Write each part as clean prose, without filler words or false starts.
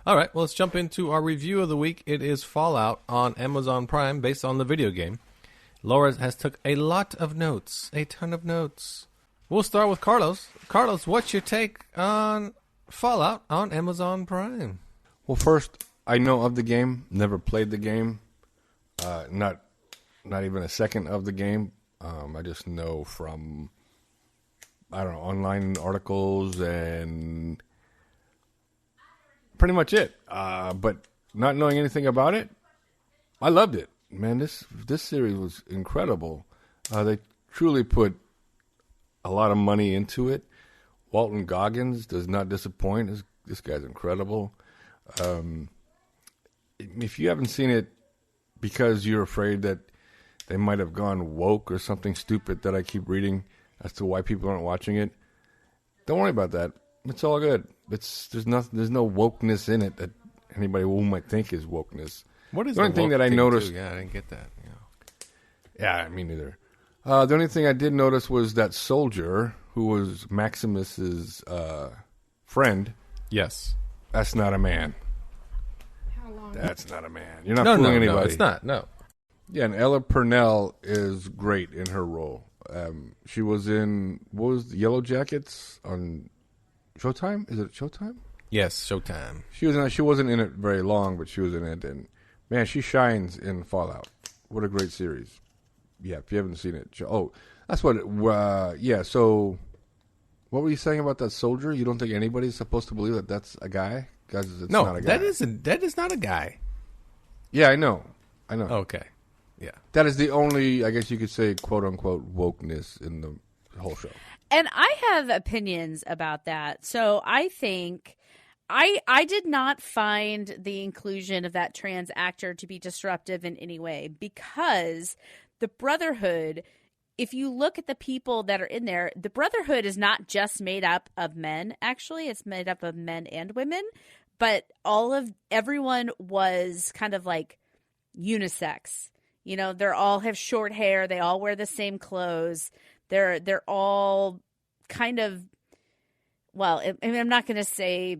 All right, well, let's jump into our review of the week. It is Fallout on Amazon Prime, based on the video game. Laura has took a lot of notes, a ton of notes. We'll start with Carlos. Carlos, what's your take on Fallout on Amazon Prime? Well, first, I know of the game, never played the game, not even a second of the game. I just know from, I don't know, online articles and pretty much it. But not knowing anything about it, I loved it. Man, this series was incredible. They truly put a lot of money into it. Walton Goggins does not disappoint. This guy's incredible. If you haven't seen it because you're afraid that they might have gone woke or something stupid that I keep reading as to why people aren't watching it, don't worry about that. It's all good. There's no wokeness in it that anybody might think is wokeness. What is the only thing that I noticed? Yeah, I didn't get that. Yeah, me neither. The only thing I did notice was that soldier who was Maximus's friend. Yes, that's not a man. How long? That's not a man. You're not fooling anybody. No, it's not. No. Yeah, and Ella Purnell is great in her role. She was in, what was the Yellow Jackets on Showtime? Is it Showtime? Yes, Showtime. She wasn't in it very long, but she was in it, and man, she shines in Fallout. What a great series! Yeah, if you haven't seen it, that's what. Yeah. So, what were you saying about that soldier? You don't think anybody's supposed to believe that that's a guy? Because it's not a guy. That is not a guy. Yeah, I know. Okay. Yeah. That is the only, I guess you could say, quote unquote, wokeness in the whole show. And I have opinions about that. So I think I did not find the inclusion of that trans actor to be disruptive in any way, because the Brotherhood, if you look at the people that are in there, the Brotherhood is not just made up of men, actually. It's made up of men and women. But everyone was kind of like unisex. You know, they all have short hair. They all wear the same clothes. They're all kind of, well, I'm not going to say,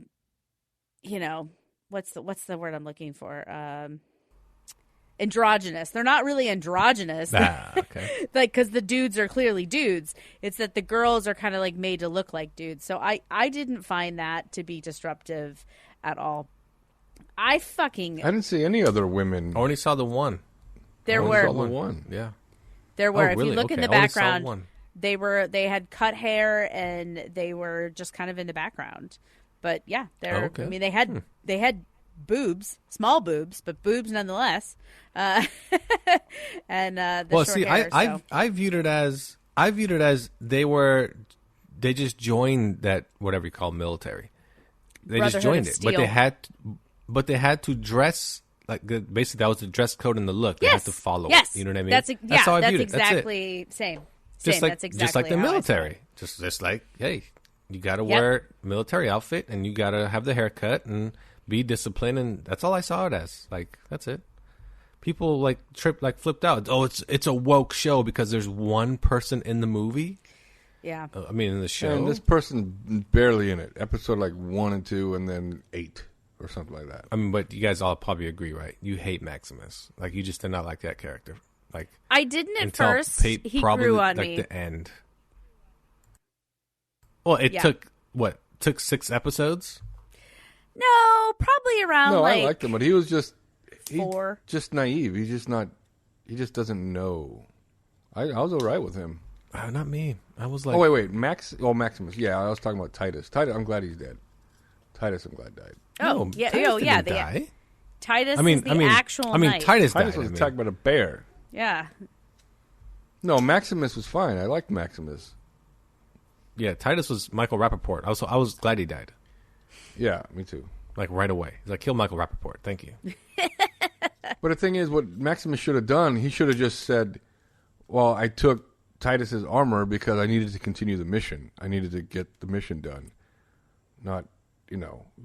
you know, what's the word I'm looking for? Androgynous. They're not really androgynous. Okay. Like, because the dudes are clearly dudes. It's that the girls are kind of like made to look like dudes. So I didn't find that to be disruptive at all. I didn't see any other women. I only saw the one. There saw were the one. Yeah. There were. Really? If you look in the I only saw background, one. they had cut hair and they were just kind of in the background. But yeah, okay. I mean, they had boobs, small boobs, but boobs nonetheless. And the short hair. I viewed it as they just joined that, whatever you call military. They just joined it, but they had to dress like basically that was the dress code and the look. They had to follow it. You know what I mean? That's how I viewed it. Exactly same. Just like, that's exactly just like the how military. Just like, hey, you got to wear military outfit and you got to have the haircut and be disciplined, and that's all I saw it as. Like, that's it. People flipped out. Oh, it's a woke show because there's one person in the movie. Yeah. I mean, in the show. And this person's barely in it. Episode 1 and 2 and then 8 or something like that. I mean, but you guys all probably agree, right? You hate Maximus. Like, you just did not like that character. Like, I didn't at first. He grew on me. The end. Well, it took 6 episods? No, probably around No, I liked him, but he was just 4. Just naive. He just doesn't know. I was all right with him. Not me. I was like, oh wait, Maximus. Yeah, I was talking about Titus. I'm glad he's dead. Titus, I'm glad died. Oh, no, yeah, Titus yeah. didn't die. Titus is the actual knight. Titus died. Titus was attacked by a bear. Yeah. No, Maximus was fine. I liked Maximus. Yeah, Titus was Michael Rappaport. I was glad he died. Yeah, me too. Like right away. He's like, kill Michael Rappaport. Thank you. But the thing is, what Maximus should have done, he should have just said, well, I took Titus's armor because I needed to continue the mission. I needed to get the mission done. Not,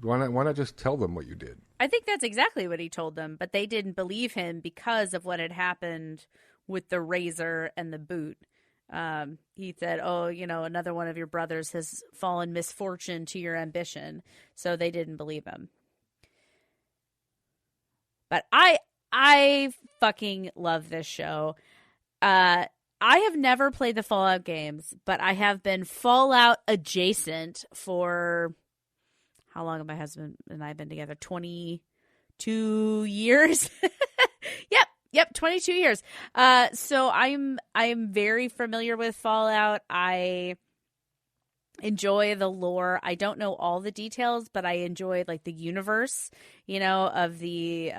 why not just tell them what you did? I think that's exactly what he told them, but they didn't believe him because of what had happened with the razor and the boot. He said, oh, another one of your brothers has fallen misfortune to your ambition. So they didn't believe him. But I fucking love this show. I have never played the Fallout games, but I have been Fallout adjacent for how long have my husband and I been together? 22 years. Yep, 22 years. So I'm very familiar with Fallout. I enjoy the lore. I don't know all the details, but I enjoy like the universe, of the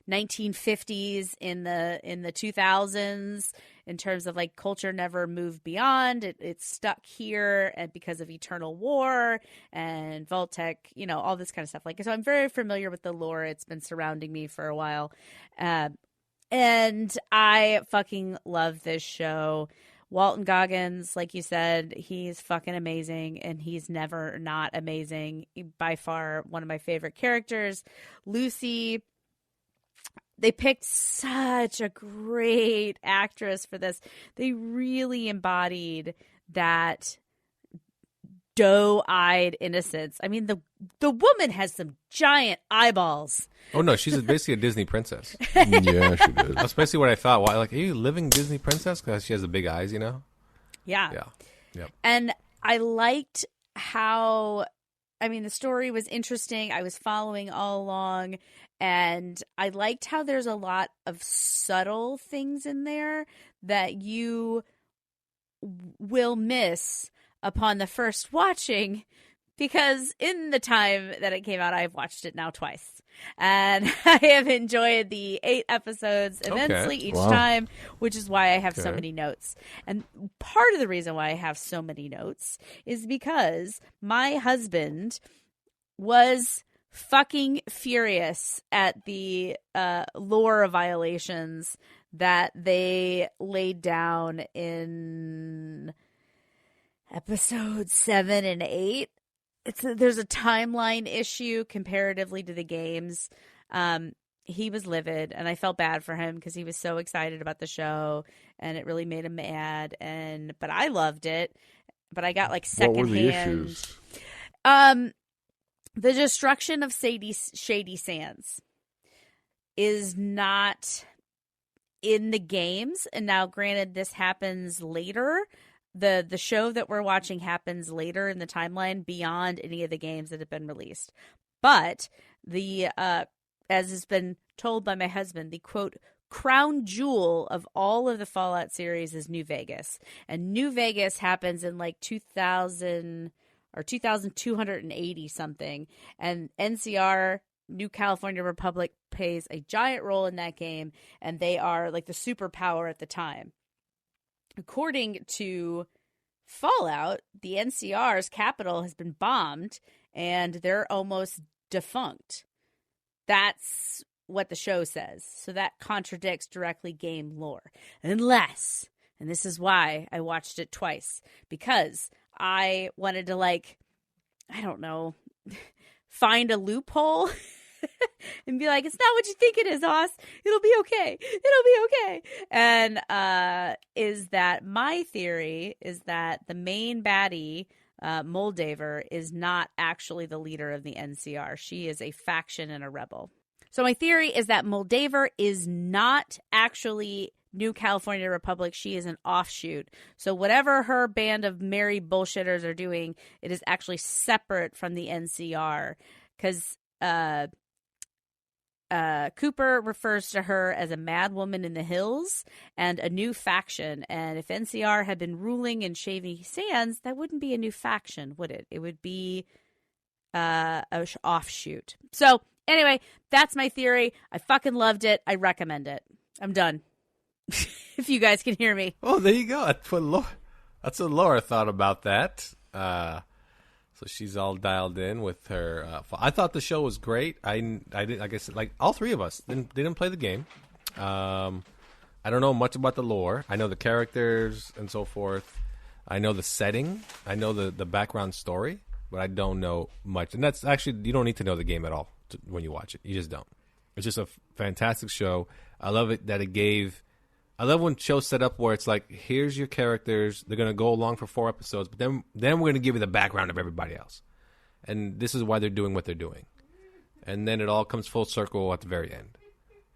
1950s in the 2000s in terms of like culture never moved beyond. It's stuck here and because of Eternal War and Vault-Tec, all this kind of stuff. Like, so I'm very familiar with the lore. It's been surrounding me for a while. And I fucking love this show. Walton Goggins, like you said, he's fucking amazing, and he's never not amazing. By far, one of my favorite characters. Lucy, they picked such a great actress for this. They really embodied that doe-eyed innocence. I mean, the woman has some giant eyeballs. Oh no, she's basically a Disney princess. Yeah, she did. That's basically what I thought. Why, like, are you a living Disney princess? Because she has the big eyes, Yeah. Yeah. Yep. And I liked how, the story was interesting. I was following all along, and I liked how there's a lot of subtle things in there that you will miss upon the first watching, because in the time that it came out, I've watched it now twice. And I have enjoyed the 8 episodes immensely each time, which is why I have so many notes. And part of the reason why I have so many notes is because my husband was fucking furious at the lore violations that they laid down in episodes 7 and 8. There's a timeline issue comparatively to the games. He was livid, and I felt bad for him because he was so excited about the show, and it really made him mad. But I loved it. But I got like secondhand. What were the issues? The destruction of Shady Sands is not in the games, and now granted, this happens later. The show that we're watching happens later in the timeline beyond any of the games that have been released. But the as has been told by my husband, the quote crown jewel of all of the Fallout series is New Vegas. And New Vegas happens in like 2000 or 2280 something. And NCR, New California Republic, plays a giant role in that game, and they are like the superpower at the time. According to Fallout, the NCR's capital has been bombed and they're almost defunct. That's what the show says. So that contradicts directly game lore. Unless, and this is why I watched it twice, because I wanted to, like, I don't know, find a loophole and be like, it's not what you think it is, Hoss. It'll be okay. It'll be okay. And is that my theory is that the main baddie, Moldaver, is not actually the leader of the NCR. She is a faction and a rebel. So my theory is that Moldaver is not actually New California Republic. She is an offshoot. So whatever her band of merry bullshitters are doing, it is actually separate from the NCR. Because Cooper refers to her as a mad woman in the hills and a new faction. And if NCR had been ruling in Shady Sands, that wouldn't be a new faction, would it? It would be a offshoot. So anyway, that's my theory. I fucking loved it. I recommend it. I'm done. If you guys can hear me. Oh, there you go. That's what Laura thought about that. So she's all dialed in with her. I thought the show was great. I did, like I said, like all three of us didn't play the game. I don't know much about the lore. I know the characters and so forth. I know the setting. I know the background story, but I don't know much. And that's actually, you don't need to know the game at all when you watch it. You just don't. It's just a fantastic show. I love it that it gave. I love when shows set up where it's like, here's your characters. They're going to go along for 4 episodes, but then we're going to give you the background of everybody else. And this is why they're doing what they're doing. And then it all comes full circle at the very end.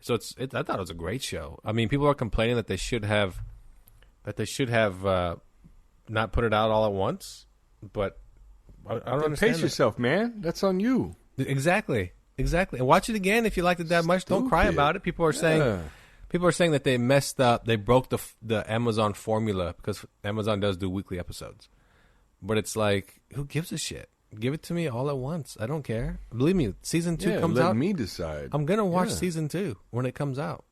So I thought it was a great show. I mean, people are complaining that they should have not put it out all at once, but I don't understand. Pace yourself, man. That's on you. Exactly. And watch it again if you liked it that much. Don't cry about it. People are saying that they messed up. They broke the Amazon formula because Amazon does do weekly episodes. But it's like, who gives a shit? Give it to me all at once. I don't care. Believe me, season 2 comes out. Let me decide. I'm gonna watch season 2 when it comes out.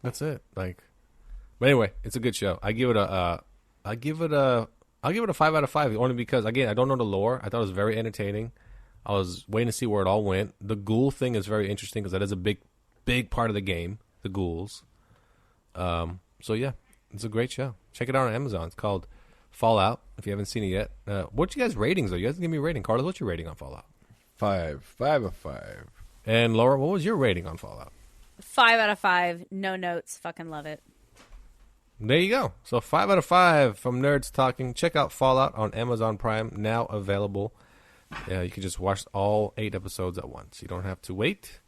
That's it. But anyway, it's a good show. I give it a 5 out of 5 only because, again, I don't know the lore. I thought it was very entertaining. I was waiting to see where it all went. The ghoul thing is very interesting because that is a big part of the game. The ghouls. So yeah, it's a great show. Check it out on Amazon. It's called Fallout. If you haven't seen it yet, what's you guys' ratings though? You guys give me a rating. Carlos, what's your rating on Fallout? 5 of 5. And Laura, what was your rating on Fallout? 5 out of 5. No notes. Fucking love it. There you go. So 5 out of 5 from Nerds Talking. Check out Fallout on Amazon Prime, now available. You can just watch all 8 episodes at once. You don't have to wait.